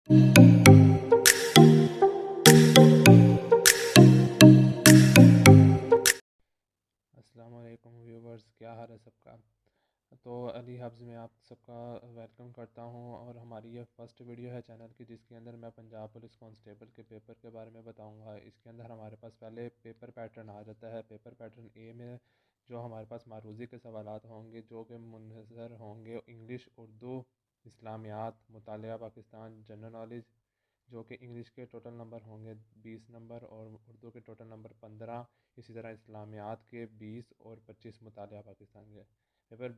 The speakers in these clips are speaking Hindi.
अस्सलाम वालेकुम व्यूवर्स, क्या हाल है सबका। तो अली हब्स में आप सबका वेलकम करता हूं और हमारी ये फर्स्ट वीडियो है चैनल की, जिसके अंदर मैं पंजाब पुलिस कांस्टेबल के पेपर के बारे में बताऊंगा। इसके अंदर हमारे पास पहले पेपर पैटर्न आ जाता है। पेपर पैटर्न ए में जो हमारे पास मारूज़ी के सवालात होंगे, जो कि मुनहसर होंगे इंग्लिश, उर्दू, इस्लामियात, मुतालिया पाकिस्तान, जनरल नॉलेज, जो कि इंग्लिश के टोटल नंबर होंगे 20 नंबर और उर्दू के टोटल नंबर 15। इसी तरह इस्लामियात के 20 और 25 मुतालिया पाकिस्तान के। पेपर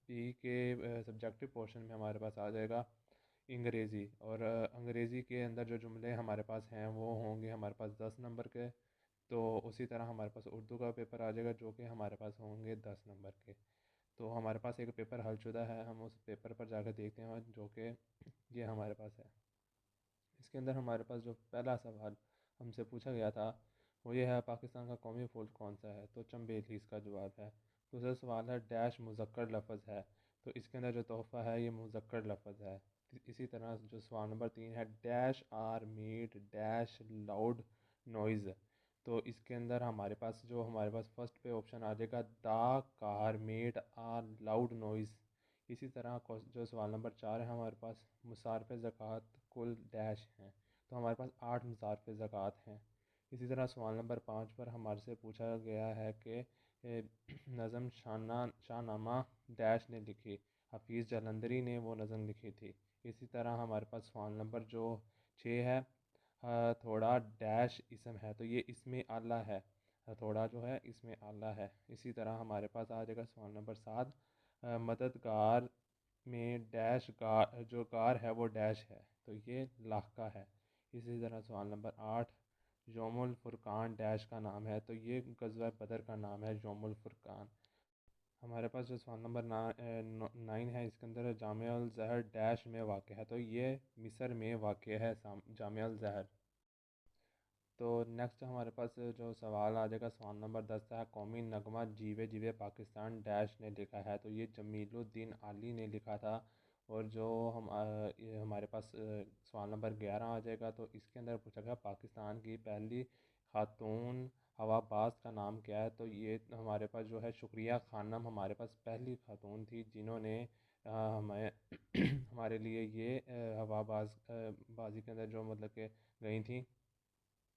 बी के सब्जेक्टिव पोर्शन में हमारे पास आ जाएगा अंग्रेज़ी, और अंग्रेज़ी के अंदर जो जुमले हमारे पास हैं वो होंगे हमारे पास 10 नंबर के। तो उसी तरह हमारे पास उर्दू का पेपर आ जाएगा, जो कि हमारे पास होंगे 10 नंबर के। तो हमारे पास एक पेपर हलशुदा है, हम उस पेपर पर जाकर देखते हैं, जो कि ये हमारे पास है। इसके अंदर हमारे पास जो पहला सवाल हमसे पूछा गया था वो ये है, पाकिस्तान का कौमी फूल कौन सा है। तो चंबेली इसका जवाब है। दूसरा सवाल है, डैश मुज़क्कर लफ्ज़ है। तो इसके अंदर जो तोहफ़ा है ये मुज़क्कर लफ्ज़ है। इसी तरह जो सवाल नंबर 3 है, dash are made dash loud noise. तो इसके अंदर हमारे पास फर्स्ट पे ऑप्शन आ जाएगा, the car made a loud noise. इसी तरह जो सवाल नंबर 4 है हमारे पास, मुसारफ़ ज़कात कुल डैश हैं। तो हमारे पास 8 मुसारफ़ ज़कात हैं। इसी तरह सवाल नंबर 5 पर हमारे से पूछा गया है कि नज़म शाहनामा डैश ने लिखी। हफीज़ जलंधरी ने वो नज़म लिखी थी। इसी तरह हमारे पास सवाल नंबर जो 6 है, थोड़ा डैश इसम है। तो ये इसमें आला है। थोड़ा जो है इसमें आला है। इसी तरह हमारे पास आ जाएगा सवाल नंबर 7, मददगार में डैश गार, जो गार है वो डैश है। तो ये लाहका है। इसी तरह सवाल नंबर 8, योमुल फुरकान डैश का नाम है। तो ये गज़वा बदर का नाम है, योमुल फुरकान। हमारे पास जो सवाल नंबर 9 है, इसके अंदर जामिया अल ज़हर डैश में वाक़ है। तो ये मिस्र में वाक़ है जामिया अल ज़हर। तो नेक्स्ट हमारे पास जो सवाल आ जाएगा सवाल नंबर 10 है, कौमी नगमा जीवे जीवे पाकिस्तान डैश ने लिखा है। तो ये जमीलुद्दीन आली ने लिखा था। और जो ये हमारे पास सवाल नंबर 11 आ जाएगा, तो इसके अंदर पूछा गया पाकिस्तान की पहली खातून हवाबाज का नाम क्या है। तो ये हमारे पास जो है शुक्रिया खानम हमारे पास पहली खातून थी, जिन्होंने हमें हमारे लिए ये हवाबाज बाजी के अंदर जो मतलब कि गई थी।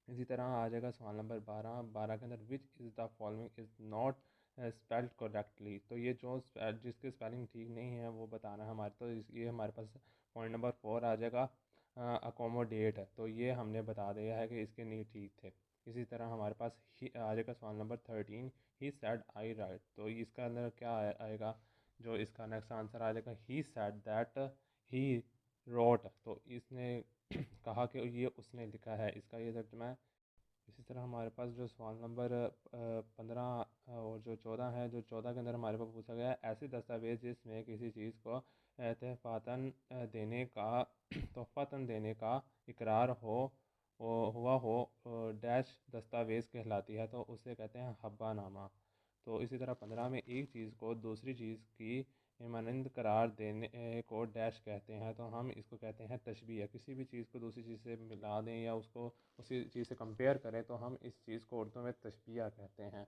इसी तरह आ जाएगा सवाल नंबर 12। 12 के अंदर which is the following is not spelled correctly. तो ये जो जिसके स्पेलिंग ठीक नहीं है वो बताना है हमारे। तो ये हमारे पास पॉइंट नंबर 4 आ जाएगा, अकोमोडेट। तो ये हमने बता दिया है कि इसके नहीं ठीक थे। इसी तरह हमारे पास आ जाएगा सवाल नंबर 13, ही सैड आई राइट। तो इसका अंदर क्या आएगा, जो इसका नेक्स्ट आंसर आ जाएगा, ही सैड दैट ही रोट। तो इसने कहा कि ये उसने लिखा है, इसका ये तर्जुमा है। इसी तरह हमारे पास जो सवाल नंबर 15 और जो 14 है, जो 14 के अंदर हमारे पास पूछा गया है, ऐसे दस्तावेज़ जिसमें किसी चीज़ को तहफ़ातन देने का तोहफ़ातन देने का इकरार हुआ हो, डैश दस्तावेज़ कहलाती है। तो उसे कहते हैं हब्बानामा। तो इसी तरह 15 में एक चीज़ को दूसरी चीज़ की मानंद करार देने को डैश कहते हैं। तो हम इसको कहते हैं तशबीह। किसी भी चीज़ को दूसरी चीज़ से मिला दें या उसको उसी चीज़ से कंपेयर करें, तो हम इस चीज़ को उर्दू में तशबीह कहते हैं।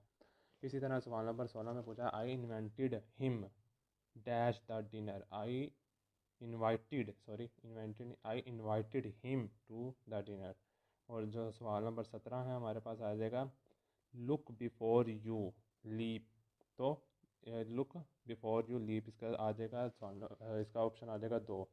इसी तरह सवाल नंबर 16 में पूछा, I invented him dash the dinner. I invited him to the dinner. और जो सवाल नंबर 17 है हमारे पास आ जाएगा, लुक बिफोर यू लीप। तो लुक बिफोर यू लीप इसका आ जाएगा इसका ऑप्शन आ जाएगा 2।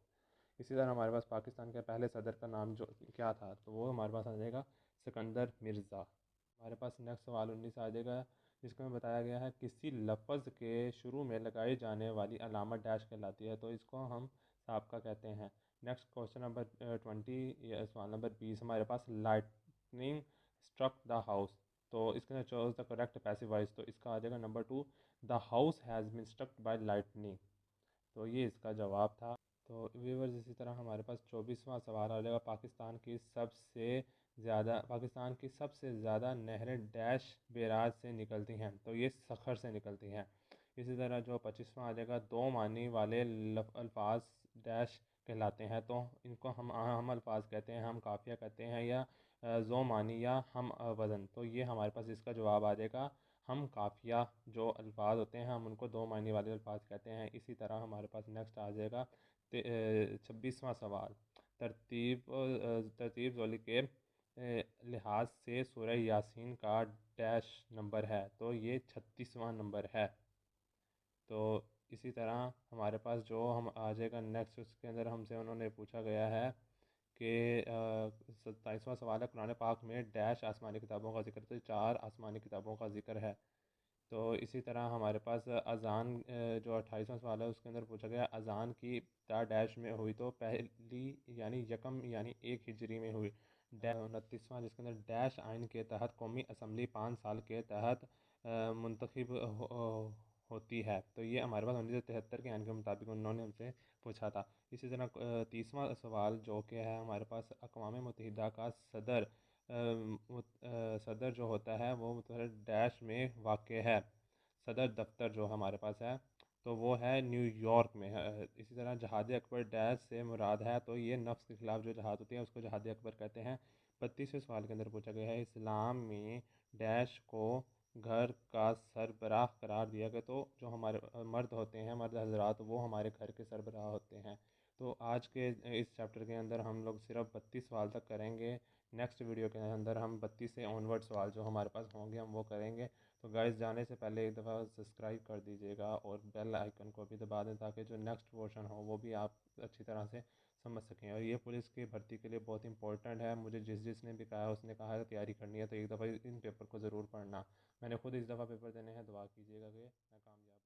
इसी तरह हमारे पास पाकिस्तान के पहले सदर का नाम जो क्या था, तो वो हमारे पास आ जाएगा सिकंदर मिर्ज़ा। हमारे पास नेक्स्ट सवाल 19 आ जाएगा, जिसमें बताया गया है, किसी लफ्ज़ के शुरू में लगाई जाने वाली अलामत डैश कहलाती है। तो इसको हम साबका कहते हैं। नेक्स्ट क्वेश्चन नंबर 20 सवाल नंबर 20 हमारे पास, लाइटनिंग स्ट्रक द हाउस। तो इसके अंदर choose the correct passive voice. तो इसका आ जाएगा नंबर 2, the house has been struck by lightning. तो ये इसका जवाब था। तो व्यूवर्स, इसी तरह हमारे पास 24वां सवाल आ जाएगा, पाकिस्तान की सबसे ज़्यादा नहरें डैश बैराज से निकलती हैं। तो ये सखर से निकलती हैं। इसी तरह जो 25वां आ जाएगा, दो मानी वाले अल्फाज डैश कहलाते हैं। तो इनको हम अल्फाज कहते हैं, हम काफ़िया कहते हैं, या ज़ो मानी, या हम वज़न। तो ये हमारे पास इसका जवाब आ जाएगा। हम काफ़िया जो अल्फाज होते हैं हम उनको दो मानी वाले अल्फाज कहते हैं। इसी तरह हमारे पास नेक्स्ट आ जाएगा 26वां सवाल। तरतीब ज़ोली के लिहाज से सूरह यासीन का डैश नंबर है। तो ये 36वां नंबर है। तो इसी तरह हमारे पास जो हम आ जाएगा नेक्स्ट, उसके अंदर हमसे उन्होंने पूछा गया है कि 27वां सवाल है, कुरान पाक में डैश आसमानी किताबों का जिक्र, तो चार आसमानी किताबों का जिक्र है। तो इसी तरह हमारे पास अज़ान जो 28वां सवाल है उसके अंदर पूछा गया अज़ान की इब्तिदा डैश में हुई। तो पहली यानी यकम यानी 1 हिजरी में हुई। 29वां जिसके अंदर डैश आइन के तहत कौमी असम्बली 5 साल के तहत मुंतखब होती है। तो ये हमारे पास 1973 के आइन के मुताबिक उन्होंने हमसे पूछा था। इसी तरह 30वां सवाल जो कि है हमारे पास अक़वाम मुत्तहिदा का सदर जो होता है वो मतलब डैश में वाक़ है। सदर दफ्तर जो हमारे पास है तो वो है न्यूयॉर्क में है। इसी तरह जहाद अकबर डैश से मुराद है, तो ये नफ्स के ख़िलाफ़ जो जहाद होती है उसको जहाद अकबर कहते हैं। 32वें सवाल के अंदर पूछा गया है इस्लाम में डैश को घर का सरबराह करार दिया गया। तो जो हमारे मर्द होते हैं, मर्द हजरात, वो हमारे घर के सरबराह होते हैं। तो आज के इस चैप्टर के अंदर हम लोग सिर्फ 32 सवाल तक करेंगे। नेक्स्ट वीडियो के अंदर हम 32 से ऑनवर्ड सवाल जो हमारे पास होंगे हम वो करेंगे। तो गाइस जाने से पहले एक दफ़ा सब्सक्राइब कर दीजिएगा और बेल आइकन को भी दबा दें ताकि जो नेक्स्ट पोर्शन हो वो भी आप अच्छी तरह से समझ सकें। और ये पुलिस की भर्ती के लिए बहुत इंपॉर्टेंट है। मुझे जिसने भी कहा उसने कहा है तैयारी करनी है तो एक दफ़ा इन पेपर को ज़रूर पढ़ना। मैंने खुद इस दफ़ा पेपर देने हैं, दुआ कीजिएगा कि मैं कामयाब